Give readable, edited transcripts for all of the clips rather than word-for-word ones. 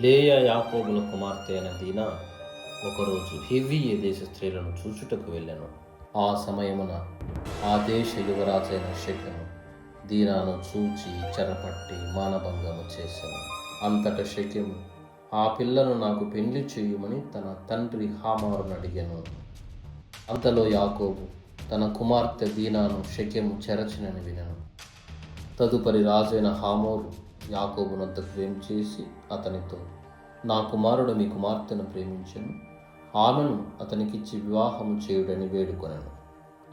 లేయా యాకోబుల కుమార్తె అయిన దీనా ఒకరోజు హివ్వీయ దేశ స్త్రీలను చూచుటకు వెళ్ళాను. ఆ సమయమున ఆ దేశ యువరాజైన షెకెము దీనాను చూచి చెరపట్టి మానభంగము చేశాను. అంతట షెకెము ఆ పిల్లను నాకు పెండ్లి చేయుమని తన తండ్రి హామారును అడిగాను. అంతలో యాకోబు తన కుమార్తె దీనాను షెకెము చెరచినని వినను. తదుపరి రాజైన హామోరు యాకోబు నొద్దకు వేంచేసి అతనితో, నా కుమారుడు మీ కుమార్తెను ప్రేమించెను, ఆమెను అతనికిచ్చి వివాహము చేయుడని వేడుకొనెను.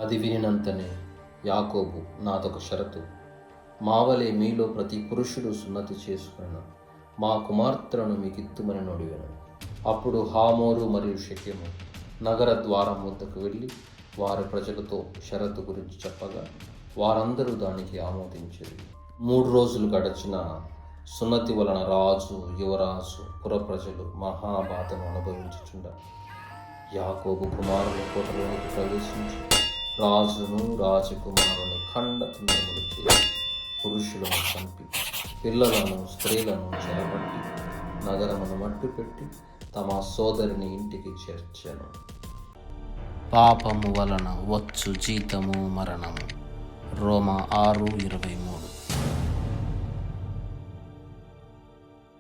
అది వినినంతనే యాకోబు, నాదొక షరతు, మావలే మీలో ప్రతి పురుషుడు సున్నతి చేసుకుని మా కుమార్తెలను మీకిత్తుమని నొడిగాను. అప్పుడు హామోరు మరియు షెకెము నగర ద్వారం వద్దకు వెళ్ళి వారి ప్రజలతో షరతు గురించి చెప్పగా వారందరూ దానికి ఆమోదించారు. 3 రోజులు గడచిన సున్నతి వలన రాజు, యువరాజు, పుర ప్రజలు మహాబాధను అనుభవించుచుండ యాకోబు కుమారుని కోటలోనికి ప్రవేశించి రాజును రాజకుమారుని ఖండఖండములు చేసి పురుషులను చంపి పిల్లలను స్త్రీలను చెరపట్టి నగరమును మట్టుపెట్టి తమ సోదరిని ఇంటికి చేర్చాను. పాపము వలన వచ్చు జీతము మరణము. రోమా 6:23.